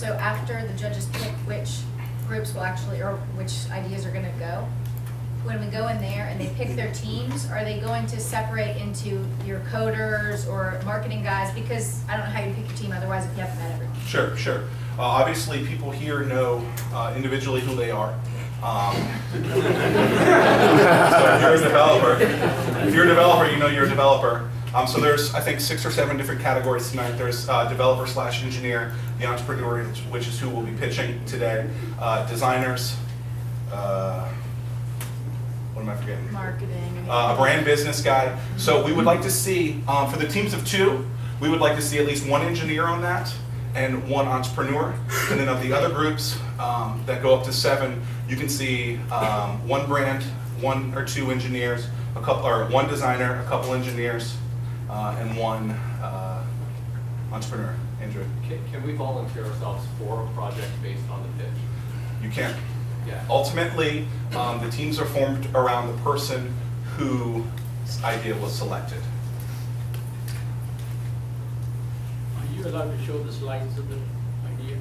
So after the judges pick which groups will actually, or which ideas are going to go, when we go in there and they pick their teams, are they going to separate into your coders or marketing guys? Because I don't know how you pick your team otherwise if you haven't met everyone. Sure, sure. Obviously, people here know individually who they are. So if you're a developer, you know you're a developer. So there's, I think, 6 or 7 different categories tonight. There's developer/engineer, the entrepreneur, which is who we'll be pitching today, designers, what am I forgetting? Marketing. A brand business guy. So we would like to see, for the teams of 2, we would like to see at least 1 engineer on that and 1 entrepreneur. And then of the other groups that go up to 7, you can see 1 brand, 1 or 2 engineers, a couple, or 1 designer, a couple engineers, and 1 entrepreneur. Andrew. Can we volunteer ourselves for a project based on the pitch? You can. Yeah. Ultimately, the teams are formed around the person whose idea was selected. Are you allowed to show the slides of the idea?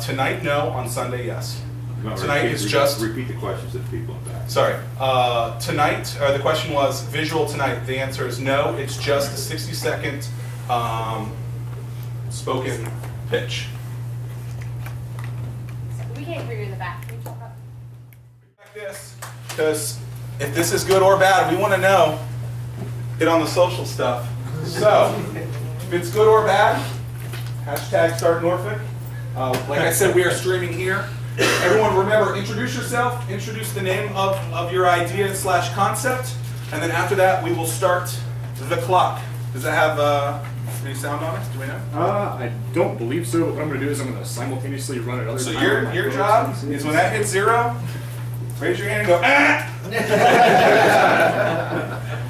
Tonight, no. On Sunday, yes. Tonight is just... Repeat the questions to the people in back. Sorry. Tonight, the question was visual tonight. The answer is no. It's just a 60-second spoken pitch. We can't hear you in the back. Can you talk up? Like this, because if this is good or bad, we want to know. Get on the social stuff. So, if it's good or bad, hashtag StartNorfolk. Like I said, we are streaming here. Everyone remember, introduce yourself, introduce the name of your idea / concept, and then after that we will start the clock. Does that have any sound on it? Do we know? I don't believe so, but what I'm going to do is I'm going to simultaneously run it other So times. your job is when that hits 0, raise your hand and go, ah!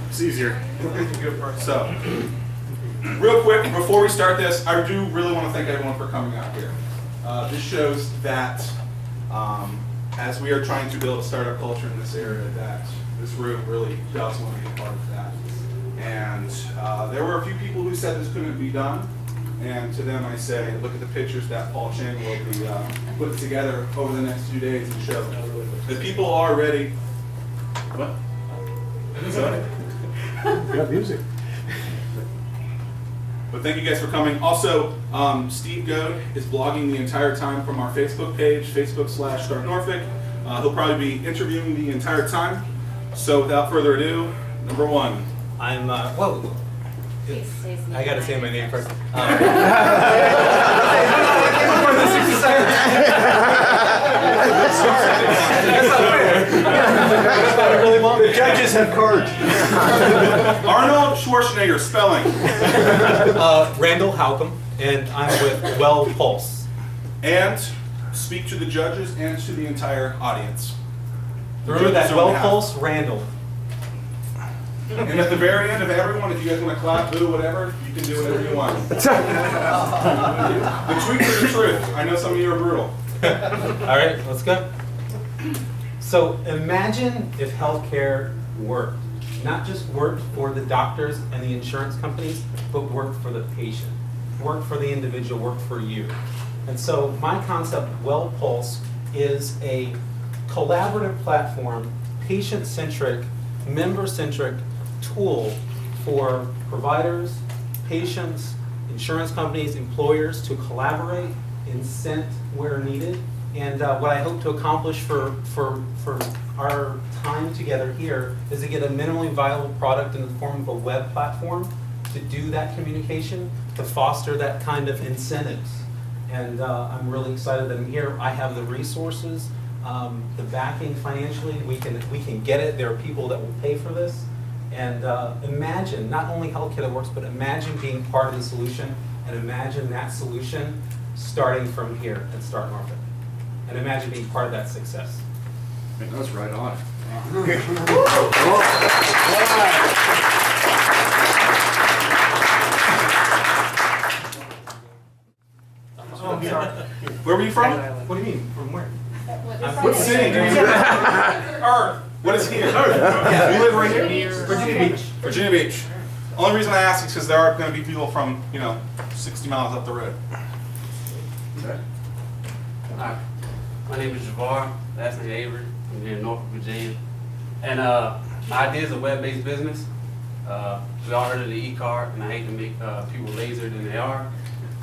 It's easier. So, real quick, before we start this, I do really want to thank everyone for coming out here. This shows that as we are trying to build a startup culture in this area, that this room really does want to be a part of that. And there were a few people who said this couldn't be done, and to them I say, look at the pictures that Paul Chen will be putting together over the next few days and show. The people are ready. What? Got music. But thank you guys for coming. Also, Steve Goad is blogging the entire time from our Facebook page, Facebook/StartNorfolk. He'll probably be interviewing the entire time. So without further ado, number 1. I'm, whoa. I gotta say my name first. The judges have cards. Arnold Schwarzenegger, spelling. Randall Halcomb, and I'm with Well Pulse. And speak to the judges and to the entire audience. Remember that, Well Pulse, Randall. And at the very end of everyone, if you guys want to clap, boo, whatever, you can do whatever you want. The truth is the truth. I know some of you are brutal. All right, let's go. So imagine if healthcare worked. Not just worked for the doctors and the insurance companies, but worked for the patient. Worked for the individual, worked for you. And so my concept, Well Pulse, is a collaborative platform, patient-centric, member-centric tool for providers, patients, insurance companies, employers to collaborate, incent where needed. And what I hope to accomplish for our time together here is to get a minimally viable product in the form of a web platform to do that communication, to foster that kind of incentives. And I'm really excited that I'm here. I have the resources, the backing financially. We can get it. There are people that will pay for this. And imagine, not only healthcare that works, but imagine being part of the solution, and imagine that solution starting from here at StartNorfolk. And imagine being part of that success. Man, that was right on. Oh, I'm sorry. Where were you from? What do you mean? From where? What city? Earth. What is here? Yeah, you live right here? Virginia Beach. Virginia Beach. Only reason I ask is because there are going to be people from, 60 miles up the road. Okay. Hi, my name is Javar, last name Avery. I'm here in Norfolk, Virginia. And my idea is a web-based business. We all heard of the e-card, and I hate to make people lazier than they are,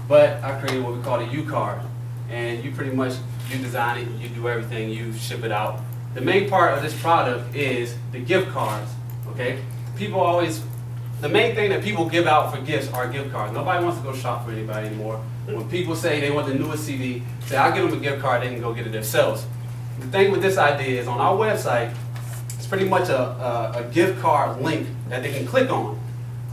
but I created what we call a U-card. And you pretty much, you design it, you do everything, you ship it out. The main part of this product is the gift cards, okay? People always, the main thing that people give out for gifts are gift cards. Nobody wants to go shop for anybody anymore. When people say they want the newest CD, say I'll give them a gift card, they can go get it themselves. The thing with this idea is on our website, it's pretty much a gift card link that they can click on.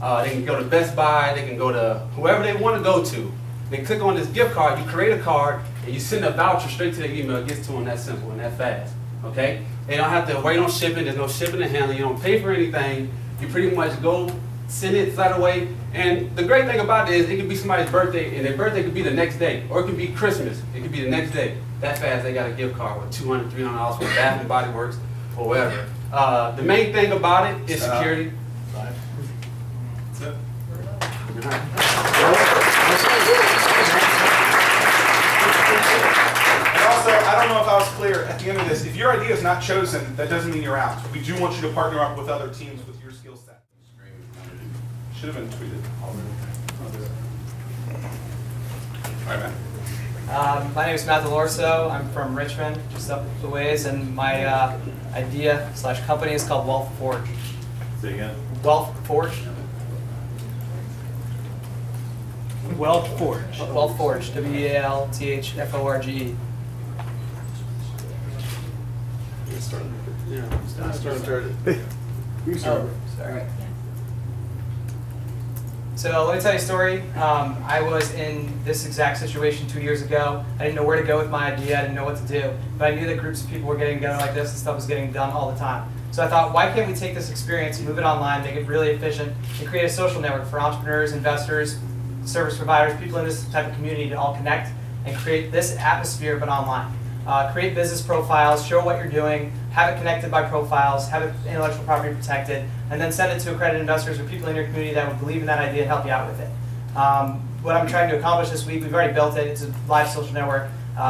They can go to Best Buy, they can go to whoever they want to go to. They click on this gift card, you create a card, and you send a voucher straight to their email. It gets to them that simple and that fast, okay? They don't have to wait on shipping, there's no shipping and handling, you don't pay for anything. You pretty much go, send it, flat away. And the great thing about it is it could be somebody's birthday, and their birthday could be the next day, or it could be Christmas, it could be the next day. That fast, they got a gift card with $200, $300 for Bath and Body Works, or whatever. The main thing about it is security. That's it. And also, I don't know if I was clear at the end of this, if your idea is not chosen, that doesn't mean you're out. We do want you to partner up with other teams with your skill set. Should have been tweeted. All right, man. My name is Matt DeLorso. I'm from Richmond, just up the ways, and my idea / company is called Wealth Forge. Say again. Wealth Forge. Wealth Forge. Wealth Forge. WEALTHFORGE. Sorry. So let me tell you a story. I was in this exact situation 2 years ago. I didn't know where to go with my idea. I didn't know what to do. But I knew that groups of people were getting together like this and stuff was getting done all the time. So I thought, why can't we take this experience, move it online, make it really efficient, and create a social network for entrepreneurs, investors, service providers, people in this type of community to all connect and create this atmosphere but online. Create business profiles, show what you're doing, have it connected by profiles, have it intellectual property protected, and then send it to accredited investors or people in your community that would believe in that idea and help you out with it. What I'm trying to accomplish this week, we've already built it. It's a live social network.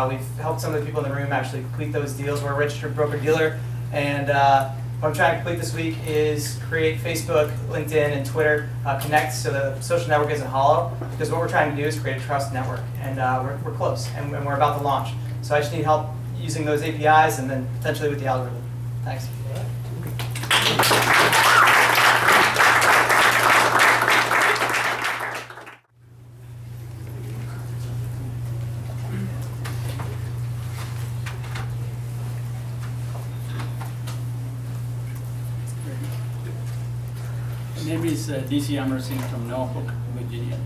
We've helped some of the people in the room actually complete those deals. We're a registered broker-dealer, and what I'm trying to complete this week is create Facebook, LinkedIn, and Twitter connect so the social network isn't hollow, because what we're trying to do is create a trust network, and we're close, and we're about to launch. So I just need help using those APIs and then potentially with the algorithm. Thanks. My name is DC Emerson from Norfolk, Virginia.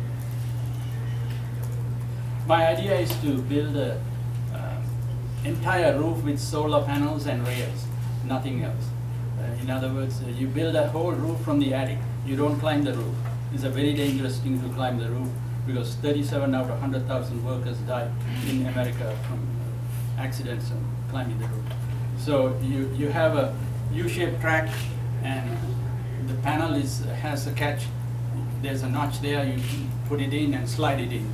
My idea is to build an entire roof with solar panels and rails, nothing else. In other words, you build a whole roof from the attic. You don't climb the roof. It's a very dangerous thing to climb the roof because 37 out of 100,000 workers die in America from accidents and climbing the roof. So you have a U-shaped track, and the panel has a catch. There's a notch there. You put it in and slide it in.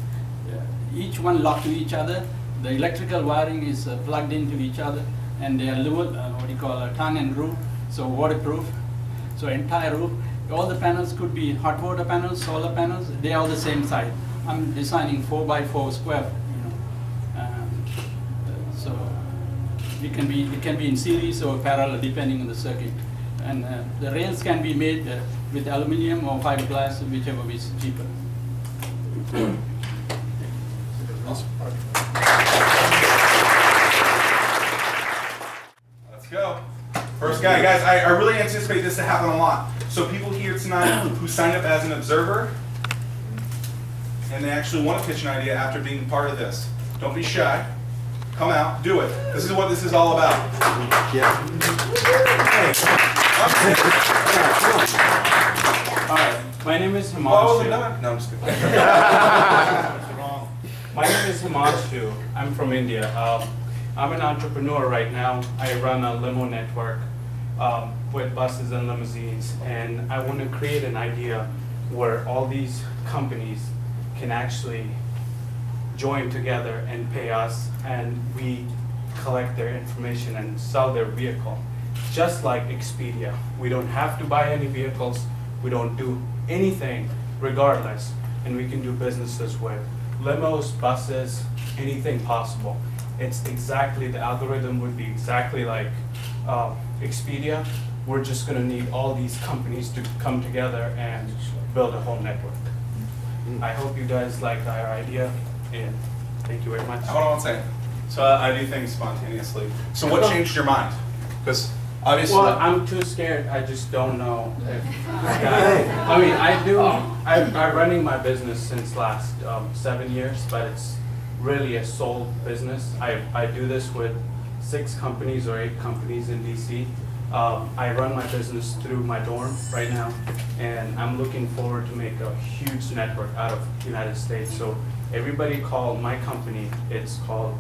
Each one locked to each other. The electrical wiring is plugged into each other, and they are what you call a tongue and groove, so waterproof. So entire roof, all the panels could be hot water panels, solar panels. They are all the same size. I'm designing 4x4 square, so it can be in series or parallel depending on the circuit. And the rails can be made with aluminum or fiberglass, whichever is cheaper. Let's go. First guy, guys, I really anticipate this to happen a lot. So people here tonight who signed up as an observer, and they actually want to pitch an idea after being part of this. Don't be shy. Come out, do it. This is what this is all about. Yeah. All right. My name is Oh, Himanshu. no, I'm just kidding. My name is Himanshu. I'm from India. I'm an entrepreneur right now. I run a limo network with buses and limousines, and I want to create an idea where all these companies can actually join together and pay us, and we collect their information and sell their vehicle. Just like Expedia, we don't have to buy any vehicles, we don't do anything regardless, and we can do businesses with limos, buses, anything possible. It's exactly, the algorithm would be exactly like Expedia. We're just gonna need all these companies to come together and build a whole network. I hope you guys like our idea, and thank you very much. Hold on one second. So I do things spontaneously. So what changed your mind? Because obviously, Well, I'm too scared. I just don't know if. I mean, I'm running my business since last 7 years, but it's really a sole business. I do this with 6 companies or 8 companies in DC. I run my business through my dorm right now, and I'm looking forward to make a huge network out of the United States. So everybody call my company, it's called,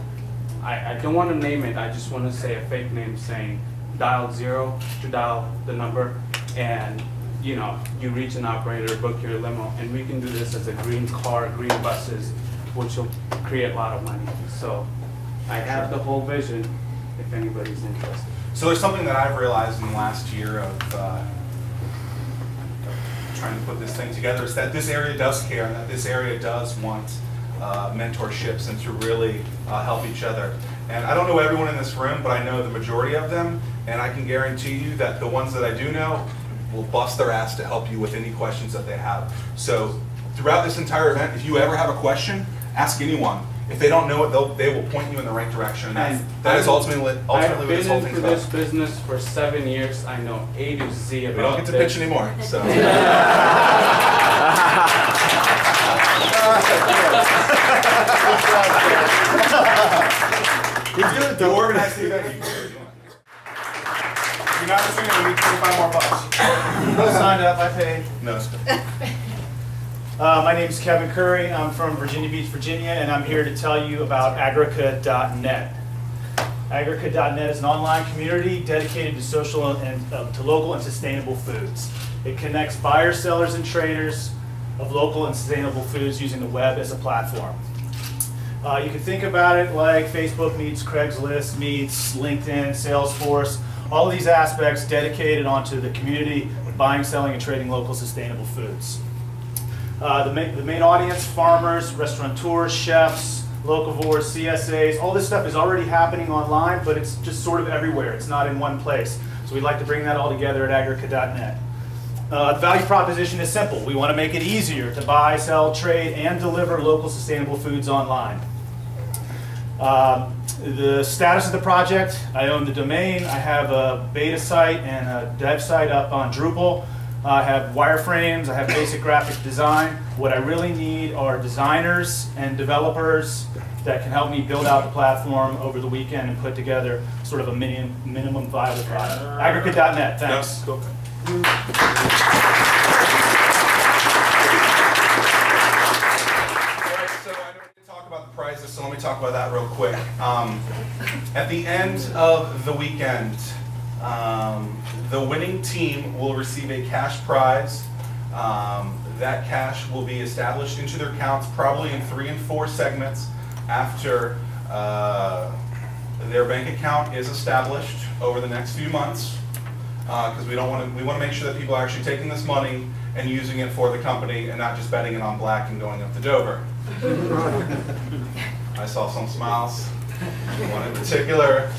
I don't want to name it, I just want to say a fake name saying dial 0 to dial the number, and you know, you reach an operator, book your limo, and we can do this as a green car, green buses, which will create a lot of money. So I have the whole vision if anybody's interested. so there's something that I've realized in the last year of trying to put this thing together, is that this area does care, and that this area does want mentorships and to really help each other. And I don't know everyone in this room, but I know the majority of them, and I can guarantee you that the ones that I do know will bust their ass to help you with any questions that they have. So throughout this entire event, if you ever have a question, ask anyone. If they don't know it, they will point you in the right direction. And that is ultimately what this whole thing's I've been into about. this business for 7 years. I know A to Z about We don't get to this. pitch anymore, so. You organized the event. You're not assuming we need 25 more bucks. No, signed up, I paid. No. My name is Kevin Curry. I'm from Virginia Beach, Virginia, and I'm here to tell you about Agrica.net. Agrica.net is an online community dedicated to social and to local and sustainable foods. It connects buyers, sellers, and traders of local and sustainable foods using the web as a platform. You can think about it like Facebook meets Craigslist meets LinkedIn, Salesforce, all of these aspects dedicated onto the community of buying, selling, and trading local sustainable foods. The main audience, farmers, restaurateurs, chefs, locavores, CSAs, all this stuff is already happening online, but it's just sort of everywhere. It's not in one place. So we'd like to bring that all together at Agrica.net. The value proposition is simple. We want to make it easier to buy, sell, trade, and deliver local sustainable foods online. The status of the project, I own the domain. I have a beta site and a dev site up on Drupal. I have wireframes, I have basic graphic design. What I really need are designers and developers that can help me build out the platform over the weekend and put together sort of a minimum viable product. Agrica.net, thanks. Yes, cool. About the prizes, so let me talk about that real quick. At the end of the weekend, the winning team will receive a cash prize. That cash will be established into their accounts probably in 3 and 4 segments after their bank account is established over the next few months, because we want to make sure that people are actually taking this money and using it for the company and not just betting it on black and going up to Dover. I saw some smiles, one in particular.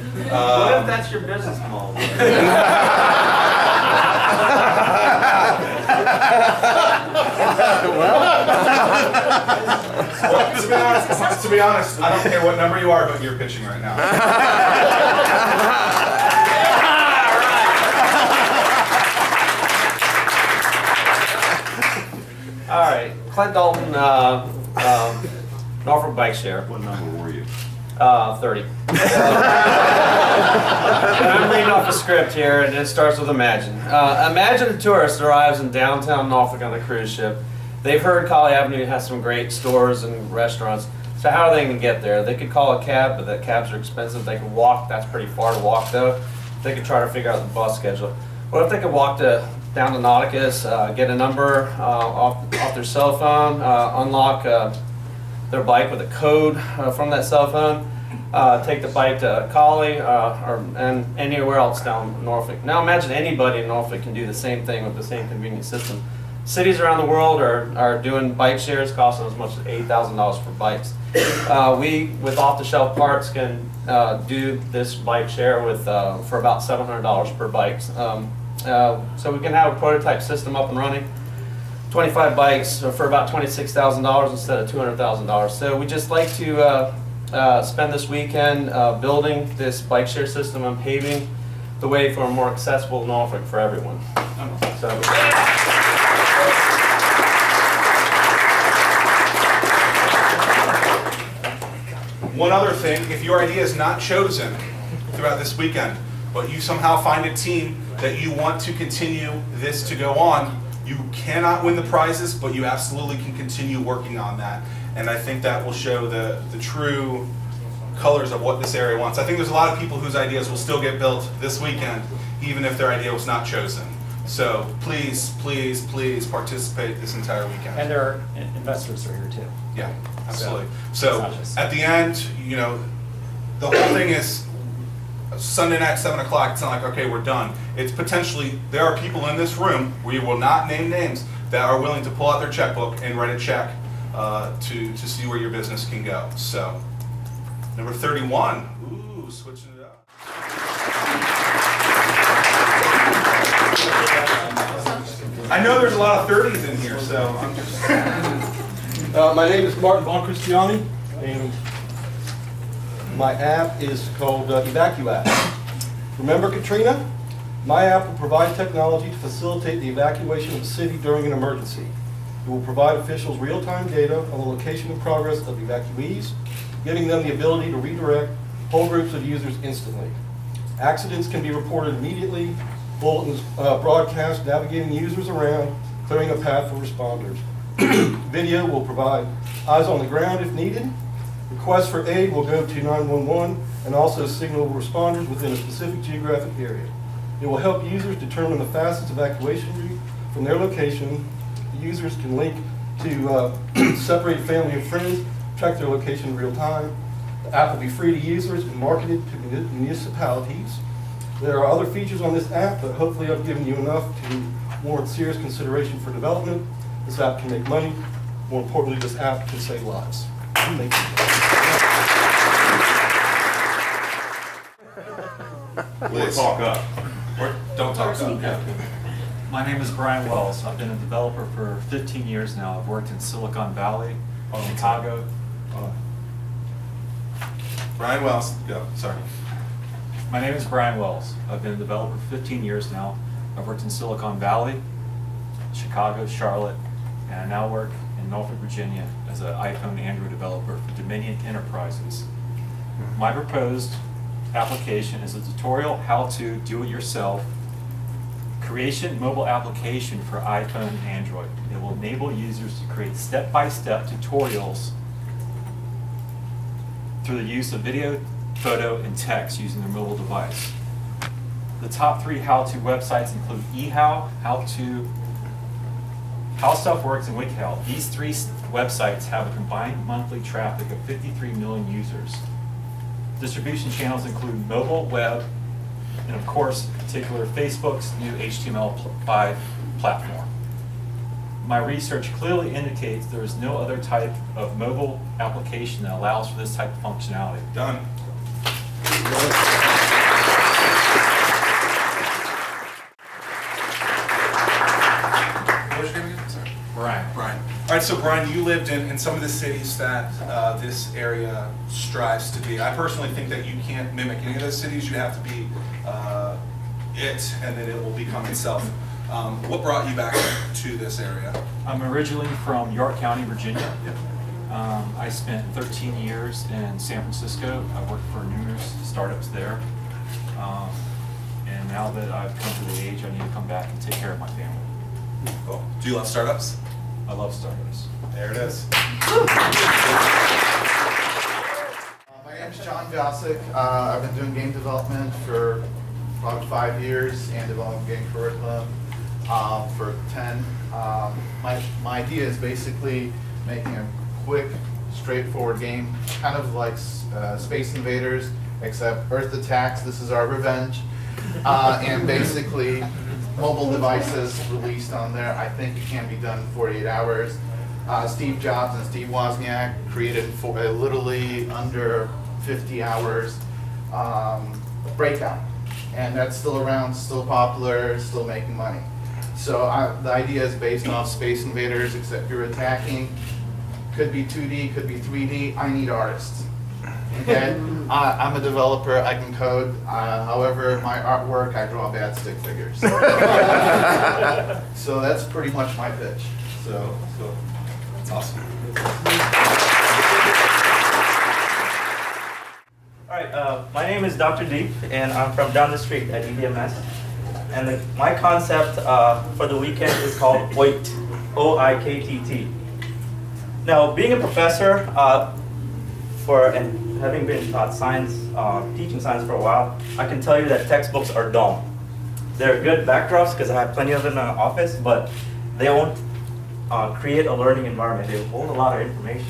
What if that's your business model? Well, to be honest, I don't care what number you are, but you're pitching right now. All right, Clint Dalton, Norfolk Bike Share. What number were you? 30. I'm reading off a script here, and it starts with Imagine. Imagine a tourist arrives in downtown Norfolk on a cruise ship. They've heard Colley Avenue has some great stores and restaurants. So how are they going to get there? They could call a cab, but the cabs are expensive. They could walk. That's pretty far to walk, though. They could try to figure out the bus schedule. What if they could walk down to Nauticus, get a number off their cell phone, unlock their bike with a code from that cell phone. Take the bike to Collie and anywhere else down in Norfolk. Now imagine anybody in Norfolk can do the same thing with the same convenient system. Cities around the world are doing bike shares costing as much as $8,000 for bikes. We, with off-the-shelf parts, can do this bike share with for about $700 per bike. So we can have a prototype system up and running. 25 bikes for about $26,000 instead of $200,000. So we just like to spend this weekend building this bike share system and paving the way for a more accessible Norfolk for everyone. So, one other thing, if your idea is not chosen throughout this weekend, but you somehow find a team that you want to continue this to go on, you cannot win the prizes, but you absolutely can continue working on that. And I think that will show the true colors of what this area wants. I think there's a lot of people whose ideas will still get built this weekend, even if their idea was not chosen. So please, please, please participate this entire weekend. And their investors are here too. Yeah, absolutely. So at the end, you know, the whole thing is Sunday night, 7 o'clock, it's not like, okay, we're done. It's potentially, there are people in this room, we will not name names, that are willing to pull out their checkbook and write a check to see where your business can go. So, number 31, ooh, switching it up. I know there's a lot of 30s in here, so I'm just... My name is Martin Von Cristiani, and my app is called EvacuApp. Remember Katrina? My app will provide technology to facilitate the evacuation of the city during an emergency. It will provide officials real-time data on the location and progress of evacuees, giving them the ability to redirect whole groups of users instantly. Accidents can be reported immediately, bulletins broadcast navigating users around, clearing a path for responders. Video will provide eyes on the ground if needed. Requests for aid will go to 911 and also signal responders within a specific geographic area. It will help users determine the fastest evacuation route from their location. The users can link to separated family and friends, track their location in real time. The app will be free to users and marketed to municipalities. There are other features on this app, but hopefully I've given you enough to warrant serious consideration for development. This app can make money. More importantly, this app can save lives. Thank you. Please. Talk up. Or don't talk up. Yeah. My name is Brian Wells. I've been a developer for 15 years now. I've worked in Silicon Valley, Chicago. Brian Wells, go, sorry. My name is Brian Wells. I've been a developer for 15 years now. I've worked in Silicon Valley, Chicago, Charlotte, and I now work in Norfolk, Virginia as an iPhone and Android developer for Dominion Enterprises. My proposed application is a tutorial how-to do-it-yourself creation mobile application for iPhone and Android. It will enable users to create step-by-step tutorials through the use of video, photo, and text using their mobile device. The top 3 how-to websites include eHow, How Stuff Works, and WikiHow. These 3 websites have a combined monthly traffic of 53 million users. Distribution channels include mobile, web, and of course, in particular, Facebook's new HTML5 platform. My research clearly indicates there is no other type of mobile application that allows for this type of functionality. Done. Brian. All right, so Brian, you lived in some of the cities that this area strives to be. I personally think that you can't mimic any of those cities. You have to be it, and then it will become itself. What brought you back to this area? I'm originally from York County, Virginia. I spent 13 years in San Francisco. I worked for numerous startups there. And now that I've come to the age, I need to come back and take care of my family. Cool. Do you love startups? I love startups. There it is. My name is John Gossick. I've been doing game development for probably 5 years and developing game curriculum for 10. My idea is basically making a quick straightforward game, kind of like Space Invaders, except Earth attacks. This is our revenge. And basically, mobile devices released on there. I think it can be done in 48 hours. Steve Jobs and Steve Wozniak created for literally under 50 hours Breakout. And that's still around, still popular, still making money. So the idea is based off Space Invaders, except you're attacking. Could be 2D, could be 3D. I need artists. Okay? I'm a developer, I can code. However, my artwork, I draw bad stick figures. So that's pretty much my pitch. So that's awesome. All right, my name is Dr. Deep, and I'm from down the street at EDMS. And my concept for the weekend is called OIKTT, O-I-K-T-T. Now, being a professor and having been taught science, teaching science for a while, I can tell you that textbooks are dull. They're good backdrops because I have plenty of them in the office, but they won't create a learning environment. They hold a lot of information.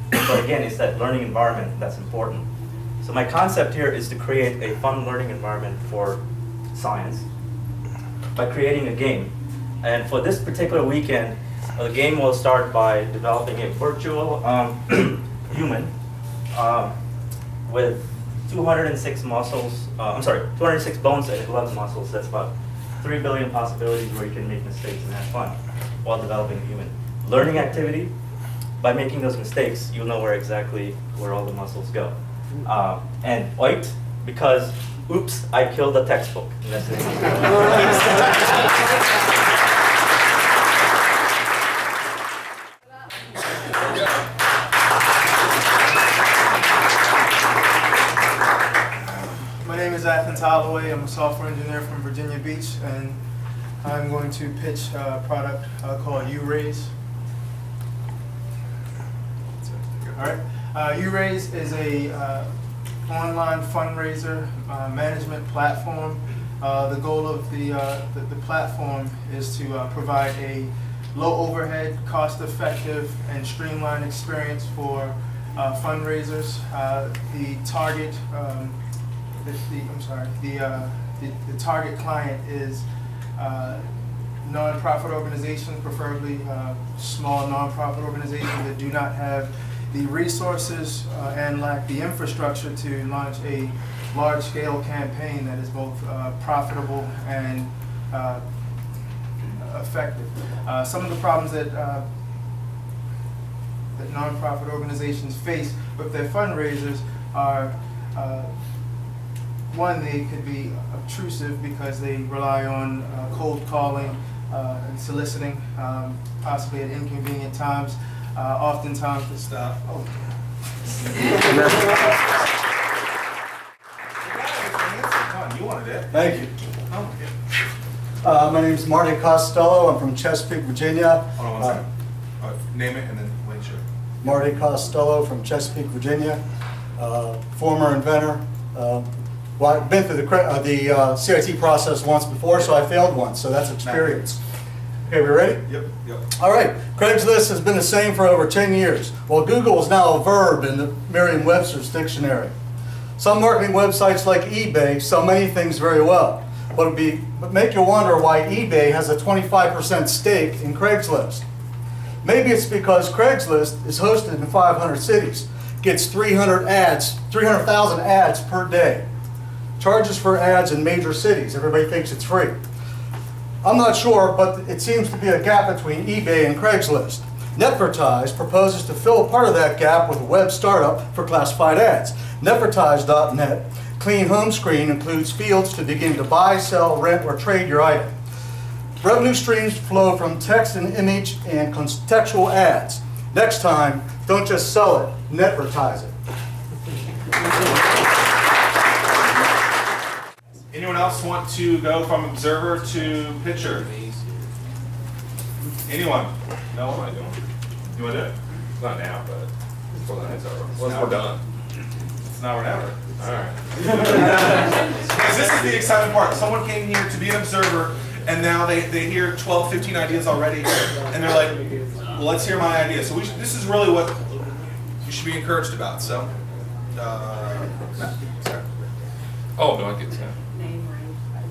But again, it's that learning environment that's important. So my concept here is to create a fun learning environment for science by creating a game. And for this particular weekend, the game will start by developing a virtual human with 206 muscles, 206 bones and 11 muscles. That's about 3 billion possibilities where you can make mistakes and have fun while developing a human. Learning activity, by making those mistakes, you'll know exactly where all the muscles go. And OIKT, because, oops, I killed the textbook. And that's the name of My name is Athens Holloway. I'm a software engineer from Virginia Beach, and I'm going to pitch a product called U-Raise. All right. U-Raise is a online fundraiser management platform. The goal of the platform is to provide a low overhead, cost-effective, and streamlined experience for fundraisers. The target, the target client is nonprofit organizations, preferably small nonprofit organizations that do not have the resources and lack the infrastructure to launch a large-scale campaign that is both profitable and effective. Some of the problems that that nonprofit organizations face with their fundraisers are one, they could be obtrusive because they rely on cold calling and soliciting, possibly at inconvenient times. Oftentimes the staff. Oh. You wanted it. Thank you. Oh, yeah. My name is Marty Costello. I'm from Chesapeake, Virginia. Hold on 1 second. Name it and then wait, sure. Marty Costello from Chesapeake, Virginia. Former inventor. Well, I've been through the CIT process once before, so I failed once, so that's experience. Okay, we ready? Yep. All right. Craigslist has been the same for over 10 years. Well, Google is now a verb in the Merriam-Webster's dictionary. Some marketing websites like eBay sell many things very well, but make you wonder why eBay has a 25% stake in Craigslist. Maybe it's because Craigslist is hosted in 500 cities, gets 300,000 ads per day. Charges for ads in major cities. Everybody thinks it's free. I'm not sure, but it seems to be a gap between eBay and Craigslist. Netvertise proposes to fill a part of that gap with a web startup for classified ads. Netvertise.net clean home screen includes fields to begin to buy, sell, rent, or trade your item. Revenue streams flow from text and image and contextual ads. Next time, don't just sell it, netvertise it. Anyone else want to go from observer to pitcher? Anyone? No, I don't. You want to do it? Not now, but before the night's over. Once we're done. It's now or never. All right. Because this is the exciting part. Someone came here to be an observer, and now they hear 12, 15 ideas already, and they're like, well, let's hear my idea. So this is really what you should be encouraged about. So, sorry. Oh, no, I get that.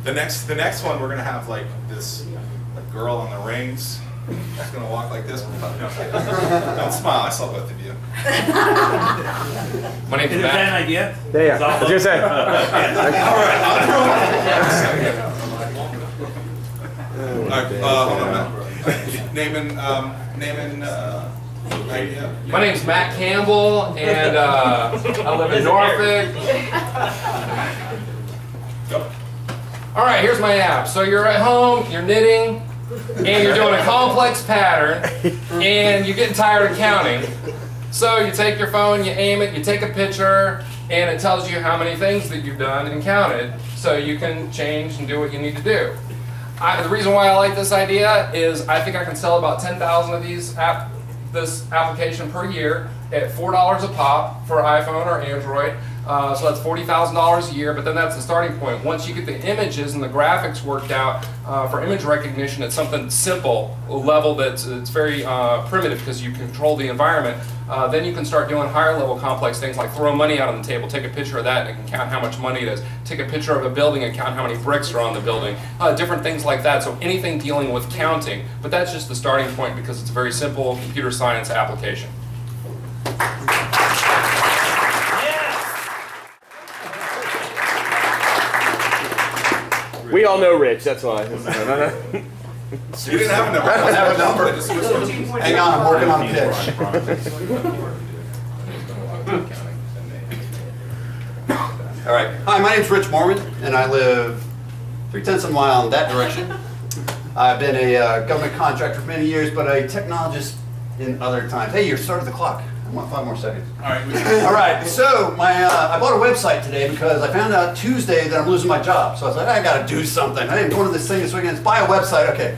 The next one, we're gonna have like this girl on the rings. She's gonna walk like this. Don't smile. I saw both of you. My name's Is Matt. that an idea? Yeah, I was gonna say. All right. Hold on, Matt. Naming idea. My name's Matt Campbell, and I live in Norfolk. Go. All right, here's my app. So you're at home, you're knitting, and you're doing a complex pattern, and you're getting tired of counting. So you take your phone, you aim it, you take a picture, and it tells you how many things that you've done and counted, so you can change and do what you need to do. The reason why I like this idea is I think I can sell about 10,000 of this application per year at $4 a pop for iPhone or Android. So that's $40,000 a year, but then that's the starting point. Once you get the images and the graphics worked out for image recognition at something simple level that's very primitive because you control the environment, then you can start doing higher level complex things like throw money out on the table, take a picture of that and it can count how much money it is, take a picture of a building and count how many bricks are on the building, different things like that. So anything dealing with counting, but that's just the starting point because it's a very simple computer science application. We all know Rich, that's why. You didn't have a number. I have a number. Hang on, I'm working on a pitch. All right. Hi, my name's Rich Mormon, and I live 3/10 of a mile in that direction. I've been a government contractor for many years, but a technologist in other times. Hey, you started the clock. I want 5 more seconds. All right. All right. So I bought a website today because I found out Tuesday that I'm losing my job. So I was like, I got to do something. I didn't go to this thing this weekend. Let's buy a website. Okay.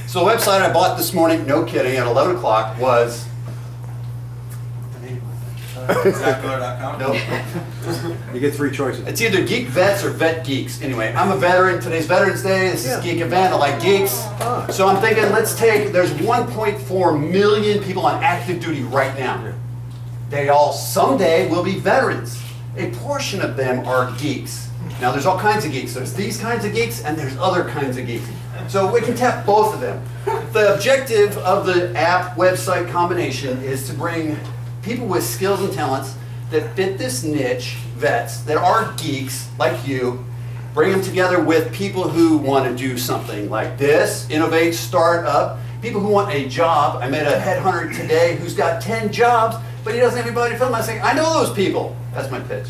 So the website I bought this morning, no kidding, at 11 o'clock was. Exactmiller.com? Nope. You get 3 choices. It's either Geek Vets or Vet Geeks. Anyway, I'm a veteran. Today's Veterans Day. This is Geek event. I like geeks. So I'm thinking, there's 1.4 million people on active duty right now. They all someday will be veterans. A portion of them are geeks. Now there's all kinds of geeks. There's these kinds of geeks and there's other kinds of geeks. So we can tap both of them. The objective of the app website combination is to bring people with skills and talents that fit this niche, vets, that are geeks like you, bring them together with people who want to do something like this, innovate, start up, people who want a job. I met a headhunter today who's got 10 jobs, but he doesn't have anybody to film. I say, I know those people. That's my pitch.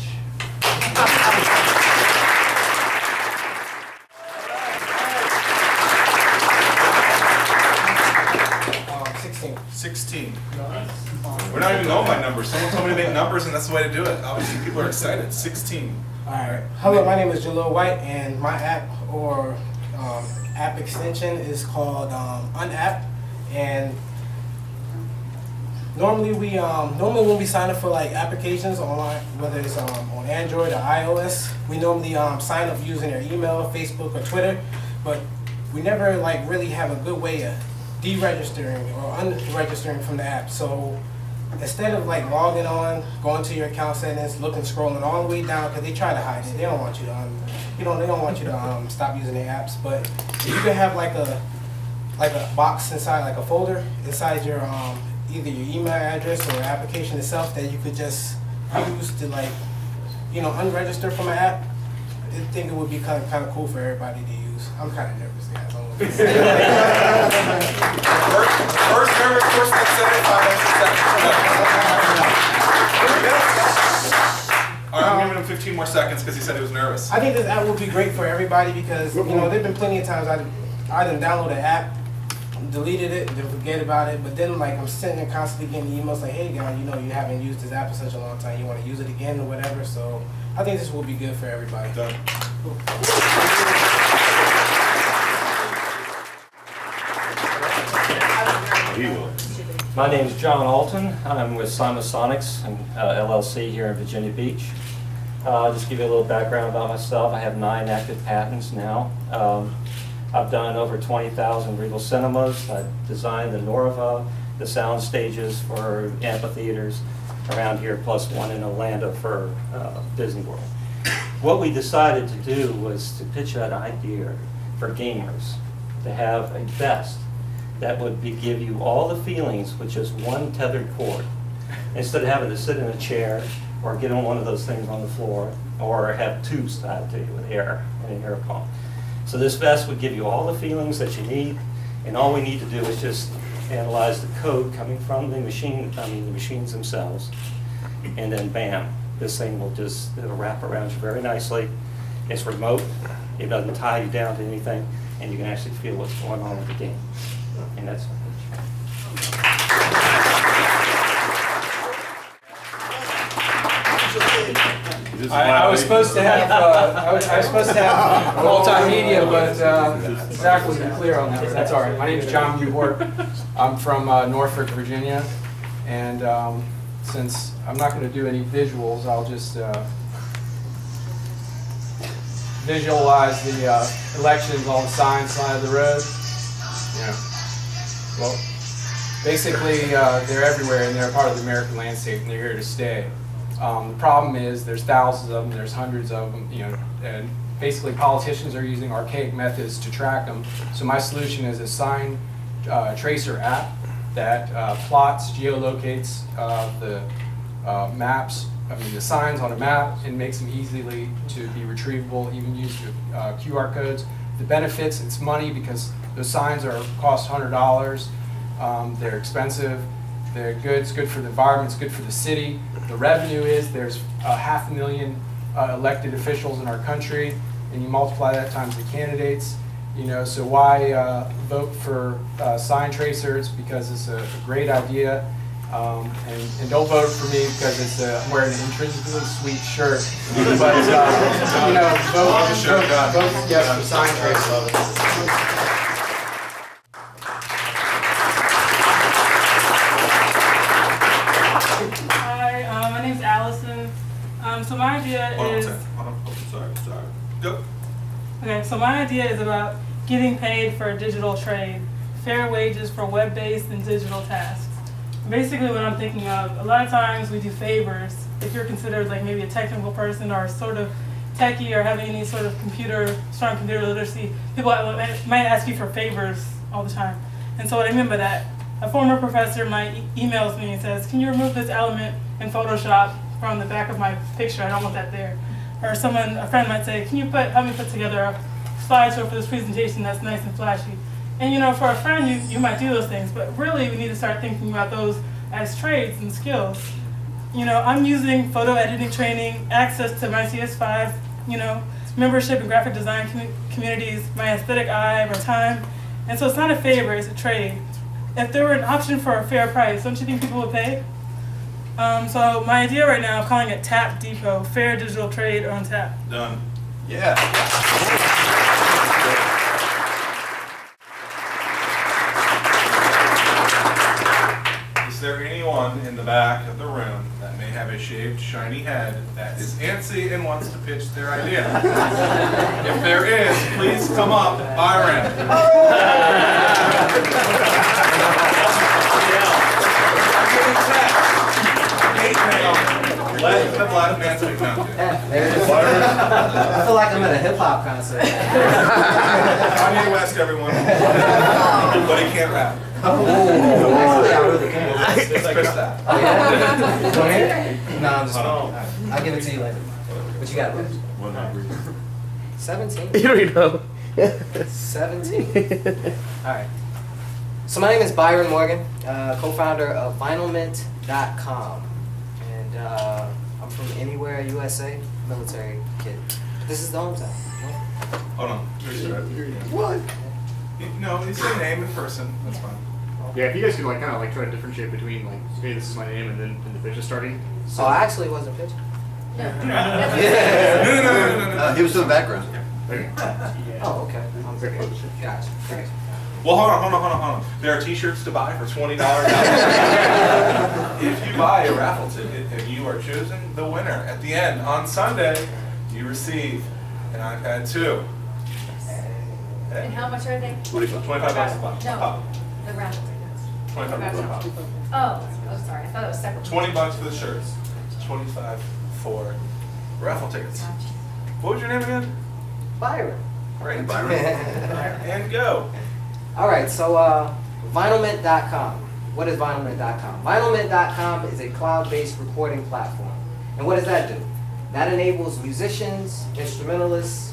$16. 16. We're not even going by numbers. Someone told me to make numbers, and that's the way to do it. Obviously, people are excited. 16. All right. Hello, my name is Jalil White, and my app or app extension is called Unapp. And normally when we sign up for like applications online, whether it's on Android or iOS, we normally sign up using their email, Facebook, or Twitter, but we never like really have a good way of deregistering or unregistering from the app. So instead of like logging on, going to your account settings, scrolling all the way down, because they try to hide it. They don't want you to, they don't want you to stop using their apps. But if you can have like a box inside, like a folder inside your either your email address or application itself that you could just use to like, unregister from an app, I think it would be kind of cool for everybody to use. I'm kind of nervous, guys. First nervous, first like 75 All right, I'm giving him 15 more seconds because he said he was nervous. I think this app would be great for everybody because, there've been plenty of times I done download an app, deleted it, then forget about it, but then like I'm sitting there constantly getting emails like, hey guy, you haven't used this app in such a long time, you want to use it again or whatever, so I think this will be good for everybody. Done. My name is John Alton. I'm with Simonsonics and LLC here in Virginia Beach. I'll just give you a little background about myself. I have 9 active patents now. I've done over 20,000 Regal cinemas. I've designed the Norva, the sound stages for amphitheaters. around here, plus one in Orlando for Disney World. What we decided to do was to pitch an idea for gamers to have a vest that would give you all the feelings with just one tethered cord, instead of having to sit in a chair or get on one of those things on the floor or have tubes tied to you with air and an air pump. So this vest would give you all the feelings that you need, and all we need to do is just analyze the code coming from the machine, the machines themselves, and then bam, this thing will it'll wrap around you very nicely. It's remote, it doesn't tie you down to anything, and you can actually feel what's going on with the game. And that's I was supposed to have I was supposed to have multimedia, but Zach wasn't clear on that. But that's all right. My name is John Buhort. I'm from Norfolk, Virginia, and since I'm not going to do any visuals, I'll just visualize the elections, all the signs side of the road. Yeah. Well, basically, they're everywhere, and they're part of the American landscape, and they're here to stay. The problem is there's thousands of them, there's hundreds of them, and basically politicians are using archaic methods to track them. So my solution is a sign tracer app that plots, geolocates the maps, the signs on a map, and makes them easily to be retrievable, even use QR codes. The benefits, it's money because those signs cost $100. They're expensive. They're good. It's good for the environment. It's good for the city. The revenue is there's 500,000 elected officials in our country, and you multiply that times the candidates. So why vote for sign tracers? Because it's a great idea, and don't vote for me because I'm wearing an intrinsically sweet shirt. But vote yes for sign tracers. So my idea is... Sorry. Go. Okay, so my idea is about getting paid for digital trade, fair wages for web-based and digital tasks. Basically what I'm thinking of, a lot of times we do favors. If you're considered like maybe a technical person or sort of techie or having any sort of strong computer literacy, people might ask you for favors all the time. And so what I mean by that, a former professor might emails me and says, can you remove this element in Photoshop from the back of my picture? I don't want that there. Or a friend might say, can you help me put together a slideshow for this presentation that's nice and flashy? And for a friend, you might do those things, but really we need to start thinking about those as trades and skills. I'm using photo editing training, access to my CS5, membership in graphic design communities, my aesthetic eye, my time. And so it's not a favor, it's a trade. If there were an option for a fair price, don't you think people would pay? So my idea right now, I'm calling it Tap Depot, fair digital trade on tap. Done. Yeah. Is there anyone in the back of the room that may have a shaved, shiny head that is antsy and wants to pitch their idea? If there is, please come up, Byron. Let the black man speak now. I feel like I'm at a hip-hop concert. Kanye West, everyone. But he can't rap. Actually, I really can. It's Chris that. Oh, yeah? No, I'm just I'll give it to you later. What you got, Ruth? 17? You don't know. 17. Alright. So my name is Byron Morgan, co-founder of vinylmint.com. And I'm from Anywhere, USA, military kid. This is the hometown. Hold on. What? No, you say name in person. That's fine. Yeah, if you guys could kind of try to differentiate between hey, this is my name, and then the pitch is starting. So I actually wasn't pitching. No. He was in the background. Oh, okay. Gotcha. Well, hold on. There are T-shirts to buy for $20. If you buy a raffle ticket and you are chosen the winner, at the end, on Sunday, you receive an iPad 2. And how much are they? $25 a pop. No, the raffle tickets. $25 a pop. Oh, Oh, sorry, I thought it was separate. $20 for the shirts, 25 for raffle tickets. What was your name again? Byron. Great, Byron. And go. All right, so vinylmint.com. What is vinylmint.com? Vinylmint.com is a cloud-based recording platform. And what does that do? That enables musicians, instrumentalists,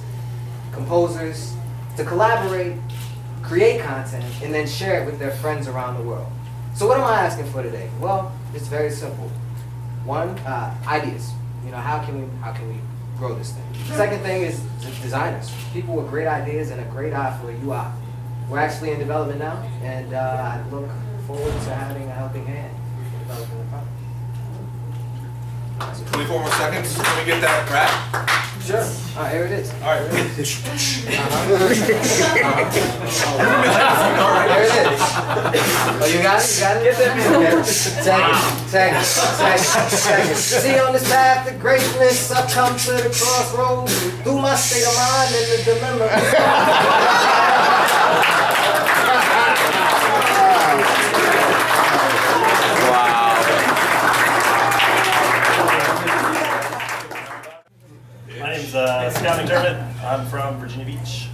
composers to collaborate, create content, and then share it with their friends around the world. So what am I asking for today? Well, it's very simple. One, ideas. You know, how can we grow this thing? The second thing is designers. People with great ideas and a great eye for UI. We're actually in development now, and I look forward to having a helping hand in developing the product. 24 more seconds. Can we get that wrap? Sure. Here it is. All right. There it is. Oh, you got it? You got it? Get that Second. See, on this path to greatness, I've come to the crossroads. Through my state of mind and the dilemma. My name's Scott McDermott. I'm from Virginia Beach.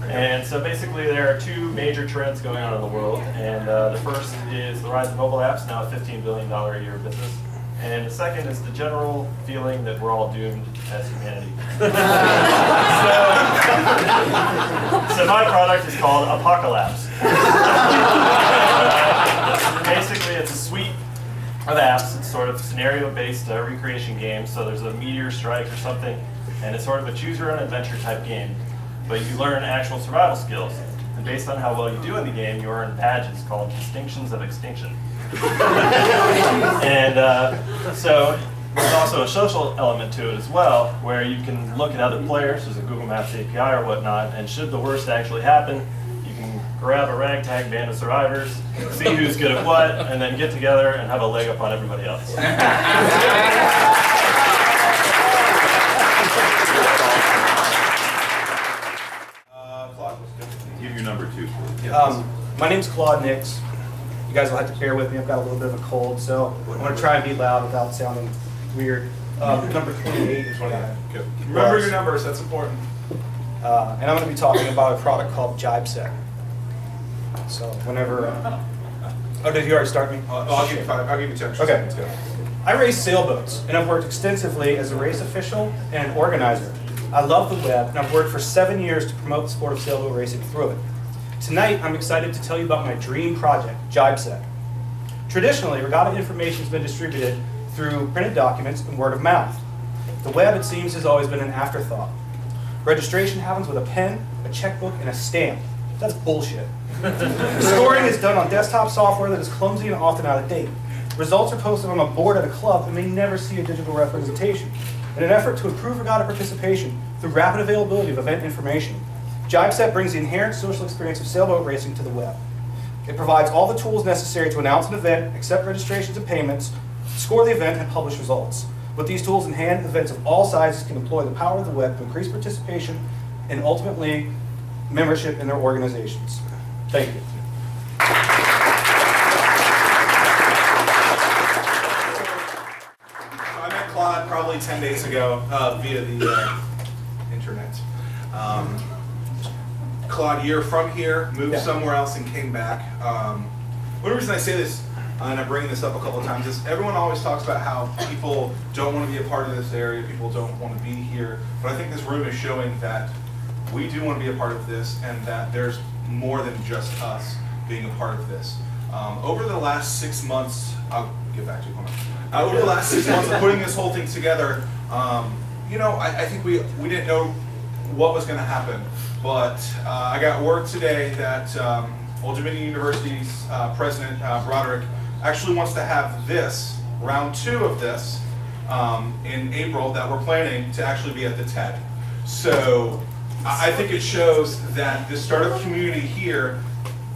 And so basically there are two major trends going on in the world. And the first is the rise of mobile apps, now a $15 billion a year business. And the second is the general feeling that we're all doomed as humanity. So my product is called Apocalypse. Basically it's a suite of apps. It's sort of scenario-based recreation game. So there's a meteor strike or something, and it's sort of a choose-your-own-adventure type game. But you learn actual survival skills. And based on how well you do in the game, you earn badges called Distinctions of Extinction. And so there's also a social element to it as well, where you can look at other players. There's a Google Maps API or whatnot, and should the worst actually happen, you can grab a ragtag band of survivors, see who's good at what, and then get together and have a leg up on everybody else. Give your number two. My name's Claude Nix. You guys will have to bear with me. I've got a little bit of a cold, so I'm going to try and be loud without sounding weird. Number 28 is what I have. Remember your numbers, that's important. And I'm going to be talking about a product called JibeSet. So whenever... oh, did you already start me? I'll give you 5. I'll give you 10. Okay. Let's go. I race sailboats, and I've worked extensively as a race official and organizer. I love the web, and I've worked for 7 years to promote the sport of sailboat racing through it. Tonight, I'm excited to tell you about my dream project, JibeSet. Traditionally, regatta information has been distributed through printed documents and word of mouth. The web, it seems, has always been an afterthought. Registration happens with a pen, a checkbook, and a stamp. That's bullshit. Scoring is done on desktop software that is clumsy and often out of date. Results are posted on a board at a club and may never see a digital representation. In an effort to improve regatta participation through rapid availability of event information, JibeSet brings the inherent social experience of sailboat racing to the web. It provides all the tools necessary to announce an event, accept registrations and payments, score the event, and publish results. With these tools in hand, events of all sizes can employ the power of the web to increase participation and ultimately membership in their organizations. Thank you. I met Claude probably 10 days ago via the internet. Claude, you're from here, moved somewhere else and came back. One reason I say this, and I'm bringing this up a couple of times, is everyone always talks about how people don't want to be a part of this area, people don't want to be here, but I think this room is showing that we do want to be a part of this and that there's more than just us being a part of this. Over the last 6 months, I'll get back to you, hold on. Over the last 6 months of putting this whole thing together, you know, I think we didn't know what was going to happen, but I got word today that Old Dominion University's president, Broderick, actually wants to have this, round 2 of this, in April, that we're planning to actually be at the TED. So I think it shows that the startup community here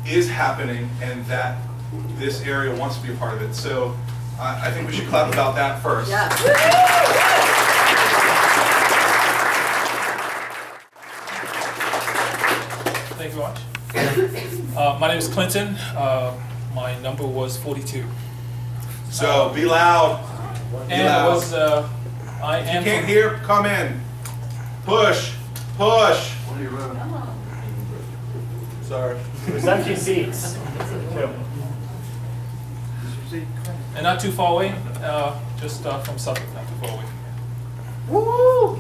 is happening and that this area wants to be a part of it. So I think we should clap about that first. Yeah. Thank you very much. My name is Clinton. my number was 42. So be loud. Be And loud. it was, I If am. you can't hear, come in. Push. Push. Sorry. There's empty seats. And not too far away, just from Suffolk, not too far away. Woo!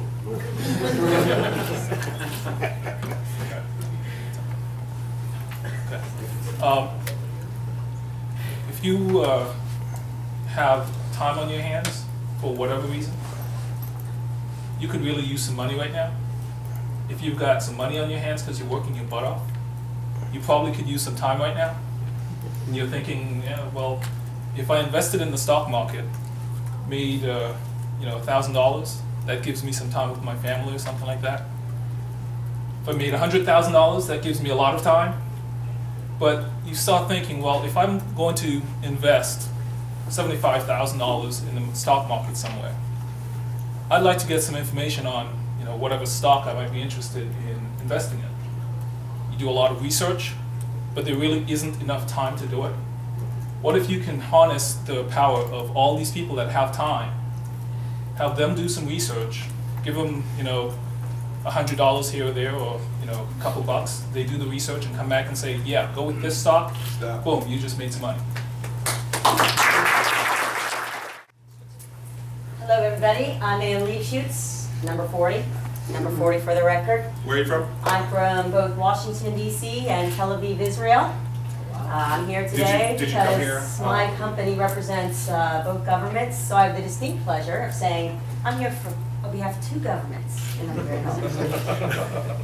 If you have time on your hands, for whatever reason, you could really use some money right now. If you've got some money on your hands because you're working your butt off, you probably could use some time right now. And you're thinking, yeah, well, if I invested in the stock market, made $1,000, that gives me some time with my family or something like that. If I made $100,000, that gives me a lot of time. But you start thinking, well, if I'm going to invest $75,000 in the stock market somewhere, I'd like to get some information on whatever stock I might be interested in investing in. You do a lot of research, but there really isn't enough time to do it. What if you can harness the power of all these people that have time, have them do some research, give them $100 here or there, or a couple bucks. They do the research and come back and say, yeah, go with this stock. Boom, you just made some money. Hello, everybody. I'm Ann Leibschutz, number 40. Number 40 for the record. Where are you from? I'm from both Washington, D.C. and Tel Aviv, Israel. I'm here today Did you come because here? my company represents both governments, so I have the distinct pleasure of saying I'm here on behalf of two governments. And I'm very helpful.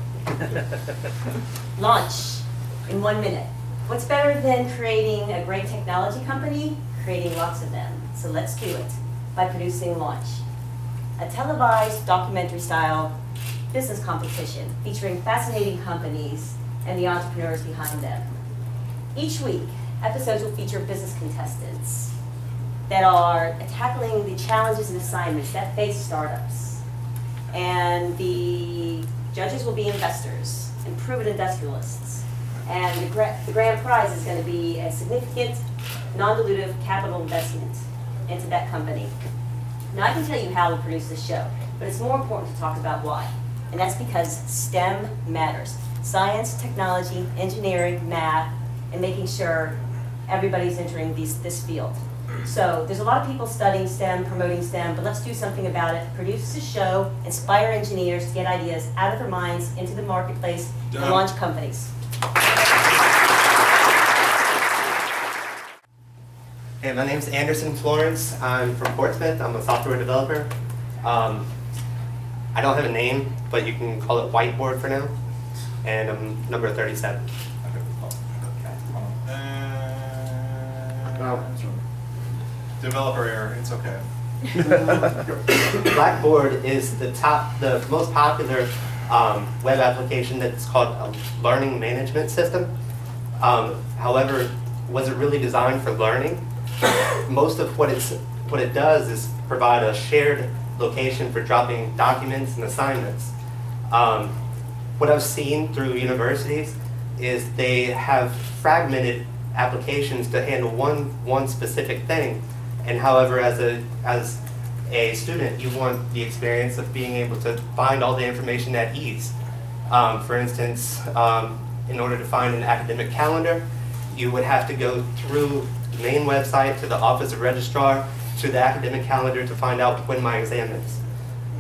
Launch in 1 minute. What's better than creating a great technology company? Creating lots of them. So let's do it by producing Launch, a televised documentary-style business competition featuring fascinating companies and the entrepreneurs behind them. Each week, episodes will feature business contestants that are tackling the challenges and assignments that face startups. And the judges will be investors and proven industrialists. And the grand prize is going to be a significant, non-dilutive capital investment into that company. Now, I can tell you how we produce this show, but it's more important to talk about why. And that's because STEM matters. Science, technology, engineering, math, and making sure everybody's entering this field. So there's a lot of people studying STEM, promoting STEM, but let's do something about it. Produce a show, inspire engineers to get ideas out of their minds into the marketplace, and launch companies. Hey, my name's Anderson Florence. I'm from Portsmouth. I'm a software developer. I don't have a name, but you can call it Whiteboard for now. And I'm number 37. Developer error, it's okay. Blackboard is the most popular web application that's called a learning management system. However, was it really designed for learning? Most of what it does is provide a shared location for dropping documents and assignments. What I've seen through universities is they have fragmented applications to handle one specific thing. And however, as a student, you want the experience of being able to find all the information at ease. For instance, in order to find an academic calendar, you would have to go through the main website to the Office of Registrar to the academic calendar to find out when my exam is.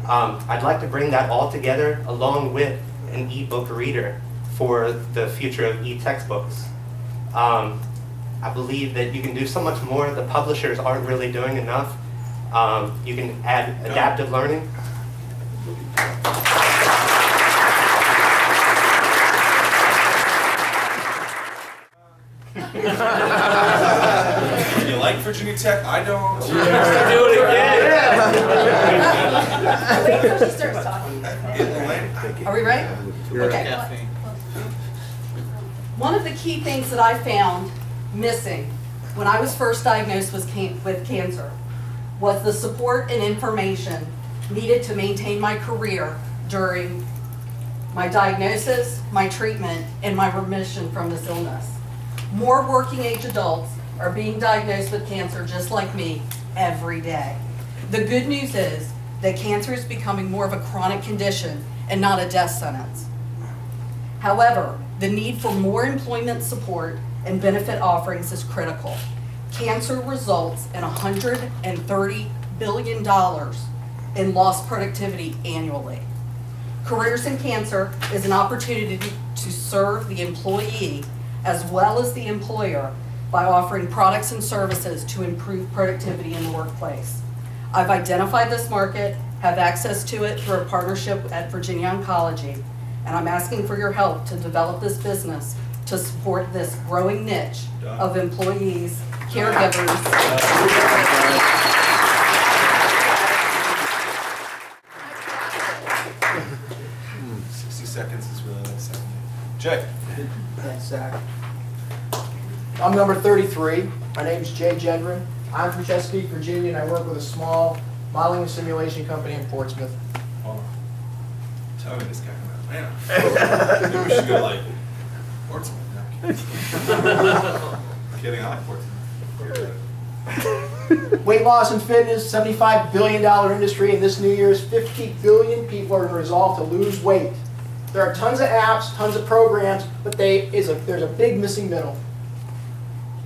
I'd like to bring that all together along with an e-book reader for the future of e-textbooks. I believe that you can do so much more. The publishers aren't really doing enough. You can add adaptive learning. You like Virginia Tech? I don't. Do it again. Wait until she starts talking. Are we ready? Okay. One of the key things that I found missing when I was first diagnosed with cancer was the support and information needed to maintain my career during my diagnosis, my treatment, and my remission from this illness. More working age adults are being diagnosed with cancer just like me every day. The good news is that cancer is becoming more of a chronic condition and not a death sentence. However, the need for more employment support and benefit offerings is critical. Cancer results in $130 billion in lost productivity annually. Careers in Cancer is an opportunity to serve the employee as well as the employer by offering products and services to improve productivity in the workplace. I've identified this market, have access to it through a partnership at Virginia Oncology, and I'm asking for your help to develop this business to support this growing niche of employees, caregivers. 60 seconds is really nice. Jay. Thanks, Zach. I'm number 33. My name is Jay Jedrin. I'm from Chesapeake, Virginia, and I work with a small modeling and simulation company in Portsmouth. Hold on. Tell me this guy from Atlanta. Maybe we should go like Portsmouth. No. Kidding, I like Portsmouth. Weight loss and fitness, $75 billion industry, and this New Year's 50 billion people are going to resolve to lose weight. There are tons of apps, tons of programs, but there's a big missing middle.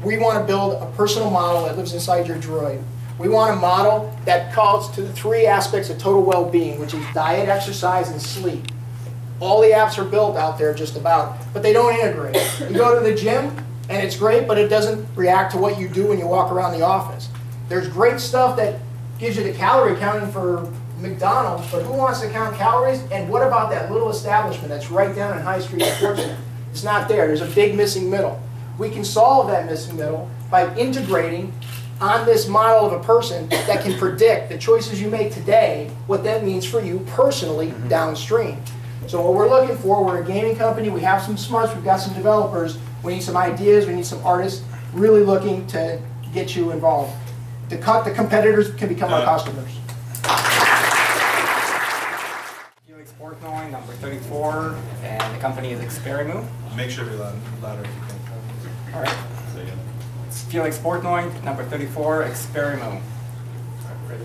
We want to build a personal model that lives inside your droid. We want a model that calls to the three aspects of total well-being, which is diet, exercise, and sleep. All the apps are built out there just about, but they don't integrate. You go to the gym, and it's great, but it doesn't react to what you do when you walk around the office. There's great stuff that gives you the calorie counting for McDonald's, but who wants to count calories? And what about that little establishment that's right down in High Street in Portsmouth? It's not there. There's a big missing middle. We can solve that missing middle by integrating on this model of a person that can predict the choices you make today, what that means for you personally downstream. So what we're looking for, we're a gaming company, we have some smarts, we've got some developers, we need some ideas, we need some artists, really looking to get you involved. The competitors can become our customers. Felix Portnoy, number 34, and the company is Experimo. Make sure you're louder if you can. All right. It's Felix Portnoy, number 34, Experimo. Ready,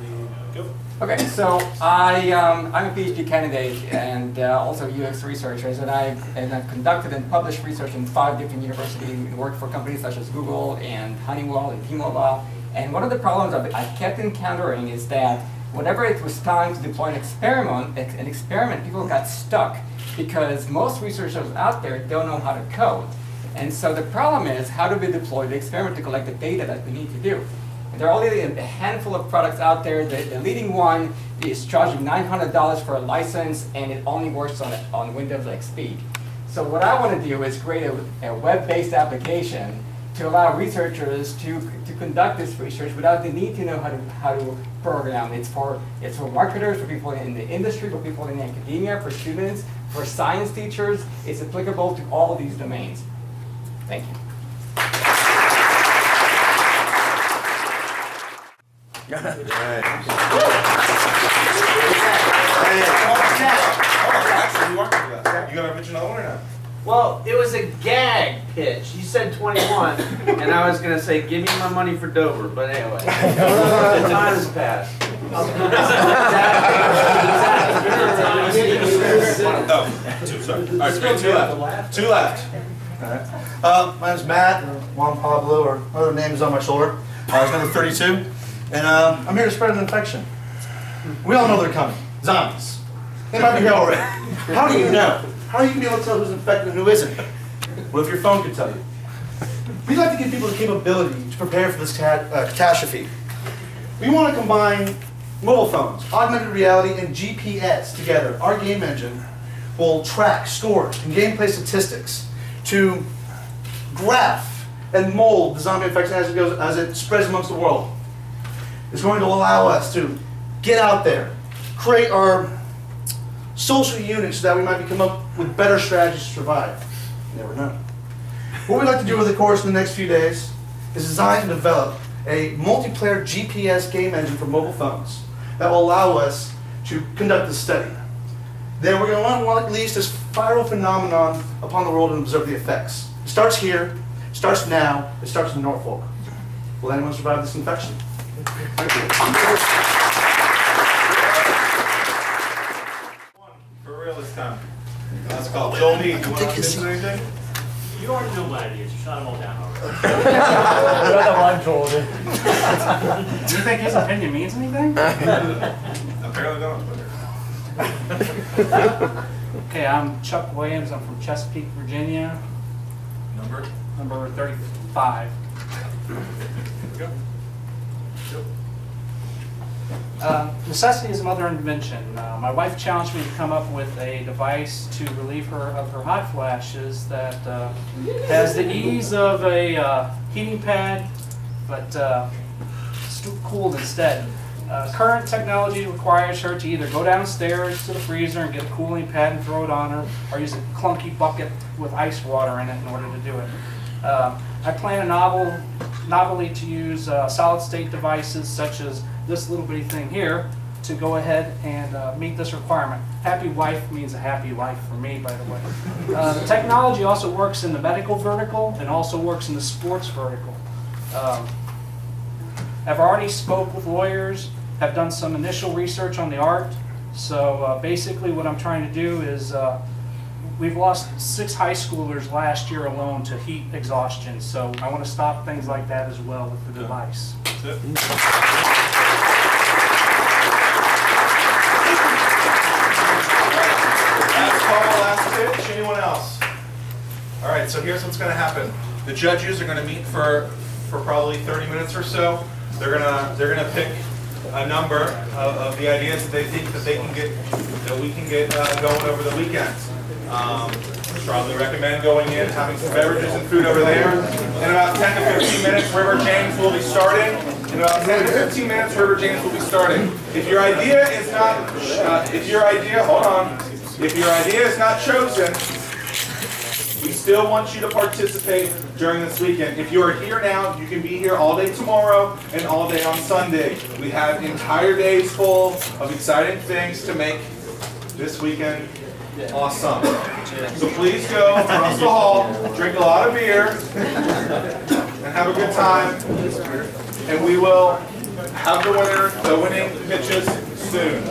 go. Okay, so I'm a PhD candidate and also UX researcher, and I've conducted and published research in 5 different universities and worked for companies such as Google and Honeywell and T-Mobile. And one of the problems I kept encountering is that whenever it was time to deploy an experiment, people got stuck because most researchers out there don't know how to code. And so the problem is, how do we deploy the experiment to collect the data that we need to do? And there are only a handful of products out there. The leading one is charging $900 for a license, and it only works on Windows XP. So what I want to do is create a web-based application to allow researchers to conduct this research without the need to know how to program. It's for marketers, for people in the industry, for people in academia, for students, for science teachers. It's applicable to all of these domains. Thank you. You gonna pitch another one or not? Well, it was a gag pitch. You said 21, and I was going to say, give me my money for Dover, but anyway. The time has passed. Oh, 2, sorry. All right, so 2 left. 2 left. All right. My name's Matt, or Juan Pablo, or other names on my shoulder. I was number 32, and I'm here to spread an infection. We all know they're coming. Zombies. They might be here already. How do you know? How are you going to be able to tell who's infected and who isn't? What if your phone could tell you? We'd like to give people the capability to prepare for this catastrophe. We want to combine mobile phones, augmented reality, and GPS together. Our game engine will track, score, and gameplay statistics to graph and mold the zombie infection as it spreads amongst the world. It's going to allow us to get out there, create our social units so that we might come up with better strategies to survive. You never know. What we'd like to do over the course of the next few days is design and develop a multiplayer GPS game engine for mobile phones that will allow us to conduct this study. Then we're going to learn what unleash this viral phenomenon upon the world and observe the effects. It starts here, it starts now, it starts in Norfolk. will anyone survive this infection? Thank you. For real this time. Let's call Joel Mead. Do you want to say anything? You already know my ideas. You shot them all down already. Do you think his opinion means anything? Apparently not. Okay, I'm Chuck Williams. I'm from Chesapeake, Virginia. Number 35. Necessity is mother invention. My wife challenged me to come up with a device to relieve her of her hot flashes that has the ease of a heating pad, but cooled instead. Current technology requires her to either go downstairs to the freezer and get a cooling pad and throw it on her, or use a clunky bucket with ice water in it in order to do it. I plan a novelty to use solid state devices such as this little bitty thing here to go ahead and meet this requirement. Happy wife means a happy life for me, by the way. The technology also works in the medical vertical and also works in the sports vertical. I've already spoke with lawyers, have done some initial research on the art. So basically what I'm trying to do is we've lost 6 high schoolers last year alone to heat exhaustion. So I want to stop things like that as well with the device. That's it. Last call, last pitch. Anyone else? All right, so here's what's going to happen. The judges are going to meet for probably 30 minutes or so. They're gonna pick a number of the ideas that they think that we can get going over the weekend. Strongly recommend going in, having some beverages and food over there. In about 10 to 15 minutes, River James will be starting. In about 10 to 15 minutes, River James will be starting. If your idea is not, if your idea is not chosen, we still want you to participate during this weekend. If you are here now, you can be here all day tomorrow and all day on Sunday. We have entire days full of exciting things to make this weekend awesome. So please go across the hall, drink a lot of beer, and have a good time. And we will have the winning pitches soon.